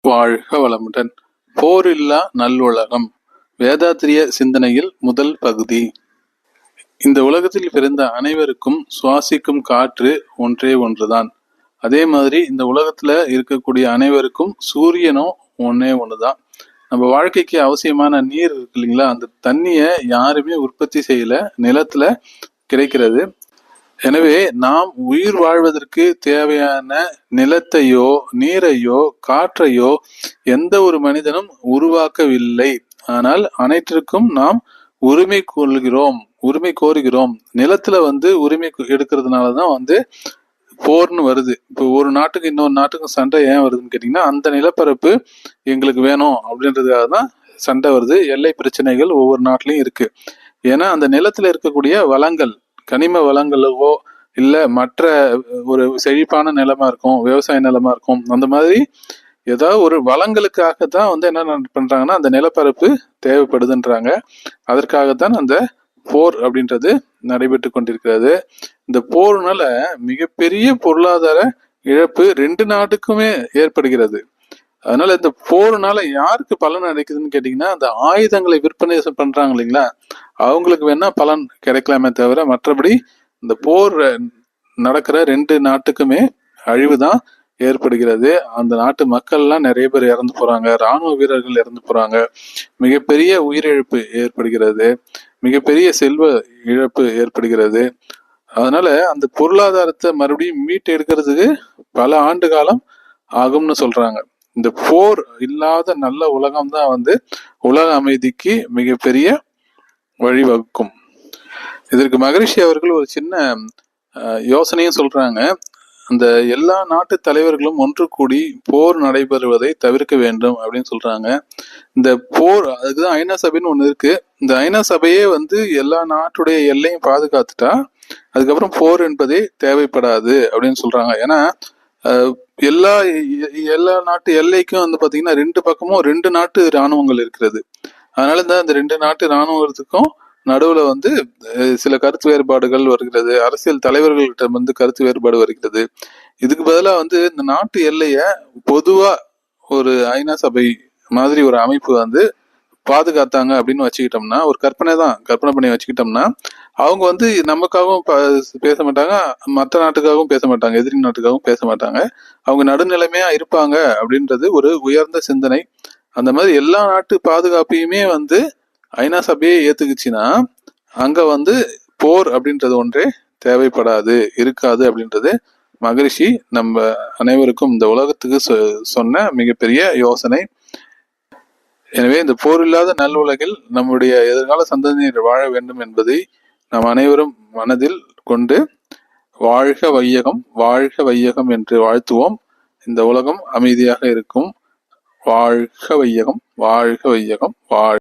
வாழ்க வளமுடன். போரில்லா நல்லுலகம். வேதாத்திரிய சிந்தனையில் முதல் பகுதி. இந்த உலகத்தில் பிறந்த அனைவருக்கும் சுவாசிக்கும் காற்று ஒன்றே ஒன்றுதான். அதே மாதிரி இந்த உலகத்துல இருக்கக்கூடிய அனைவருக்கும் சூரியனும் ஒன்னே ஒண்ணுதான். நம்ம வாழ்க்கைக்கு அவசியமான நீர் இருக்கு இல்லைங்களா, அந்த தண்ணிய யாருமே உற்பத்தி செய்யல, நிலத்துல கிடைக்கிறது. எனவே நாம் உயிர் வாழ்வதற்கு தேவையான நிலத்தையோ நீரையோ காற்றையோ எந்த ஒரு மனிதனும் உருவாக்கவில்லை. ஆனால் அனைத்திற்கும் நாம் உரிமை கோருகிறோம். நிலத்துல உரிமை எடுக்கிறதுனாலதான் போர்னு வருது. இப்போ ஒரு நாட்டுக்கு இன்னொரு நாட்டுக்கு சண்டை ஏன் வருதுன்னு கேட்டீங்கன்னா, அந்த நிலப்பரப்பு எங்களுக்கு வேணும் அப்படின்றதுக்காக தான் சண்டை வருது. எல்லை பிரச்சனைகள் ஒவ்வொரு நாட்டிலையும் இருக்கு. ஏன்னா அந்த நிலத்துல இருக்கக்கூடிய வளங்கள், கனிம வளங்களோ இல்ல மற்ற ஒரு செழிப்பான நிலமா இருக்கும், விவசாய நிலமா இருக்கும், அந்த மாதிரி ஏதாவது ஒரு வளங்களுக்காக தான் என்ன பண்றாங்கன்னா அந்த நிலப்பரப்பு தேவைப்படுதுன்றாங்க. அதற்காகத்தான் அந்த போர் அப்படின்றது நடைபெற்று கொண்டிருக்கிறது. இந்த போர்னால மிகப்பெரிய பொருளாதார இழப்பு 2 நாட்டுக்குமே ஏற்படுகிறது. அதனால இந்த போர்னால யாருக்கு பலன் அடைக்குதுன்னு கேட்டீங்கன்னா, அந்த ஆயுதங்களை விற்பனை பண்றாங்க இல்லைங்களா, அவங்களுக்கு வேணா பலன் கிடைக்கலாமே தவிர மற்றபடி இந்த போர் நடக்கிற 2 நாட்டுக்குமே அழிவுதான் ஏற்படுகிறது. அந்த நாட்டு மக்கள் எல்லாம் நிறைய பேர் இறந்து போறாங்க, ராணுவ வீரர்கள் இறந்து போறாங்க, மிகப்பெரிய உயிரிழப்பு ஏற்படுகிறது, மிகப்பெரிய செல்வ இழப்பு ஏற்படுகிறது. அதனால அந்த பொருளாதாரத்தை மறுபடியும் மீட்டு எடுக்கிறதுக்கு பல ஆண்டு காலம் ஆகும்னு சொல்றாங்க. இந்த போர் இல்லாத நல்ல உலகம் தான் உலக அமைதிக்கு மிகப்பெரிய வழிவகுக்கும். இதற்கு மகரிஷி அவர்கள் ஒரு சின்ன யோசனையும் சொல்றாங்க. அந்த எல்லா நாட்டு தலைவர்களும் ஒன்று கூடி போர் நடைபெறுவதை தவிர்க்க வேண்டும் அப்படின்னு சொல்றாங்க. இந்த போர், அதுக்குதான் ஐநா சபைன்னு ஒண்ணு இருக்கு. இந்த ஐநா சபையே எல்லா நாட்டுடைய எல்லையும் பாதுகாத்துட்டா அதுக்கப்புறம் போர் என்பதே தேவைப்படாது அப்படின்னு சொல்றாங்க. ஏன்னா எல்லா நாட்டு எல்லைக்கும் பாத்தீங்கன்னா 2 பக்கமும் 2 நாட்டு இராணுவங்கள் இருக்கிறது. அதனால இந்த 2 நாட்டு இராணுவத்துக்கும் நடுவுல சில கருத்து வேறுபாடுகள் வருகிறது. அரசியல் தலைவர்கள்கிட்ட கருத்து வேறுபாடு வருகிறது. இதுக்கு பதிலா இந்த நாட்டு எல்லைய பொதுவா ஒரு ஐநா சபை மாதிரி ஒரு அமைப்பு பாதுகாத்தாங்க அப்படின்னு வச்சுக்கிட்டோம்னா, ஒரு கற்பனை பண்ணி வச்சுக்கிட்டோம்னா, அவங்க நமக்காகவும் பேச மாட்டாங்க, மற்ற நாட்டுக்காகவும் பேச மாட்டாங்க, எதிரி நாட்டுக்காகவும் பேச மாட்டாங்க. அவங்க நடுநிலைமையா இருப்பாங்க அப்படின்றது ஒரு உயர்ந்த சிந்தனை. அந்த மாதிரி எல்லா நாட்டு பாதுகாப்பையுமே ஐநா சபையே ஏத்துக்குச்சுன்னா அங்க போர் அப்படின்றது ஒன்றே தேவைப்படாது, இருக்காது அப்படின்றது மகரிஷி நம்ம அனைவருக்கும் இந்த உலகத்துக்கு சொன்ன மிகப்பெரிய யோசனை. எனவே இந்த போர் இல்லாத நல்லுலகில் நம்முடைய எதிர்கால சந்ததியினர் வாழ வேண்டும் என்பதை நாம் அனைவரும் மனதில் கொண்டு வாழ்க வையகம், வாழ்க வையகம் என்று வாழ்த்துவோம். இந்த உலகம் அமைதியாக இருக்கும். வாழ்க வையகம், வாழ்க வையகம், வாழ்க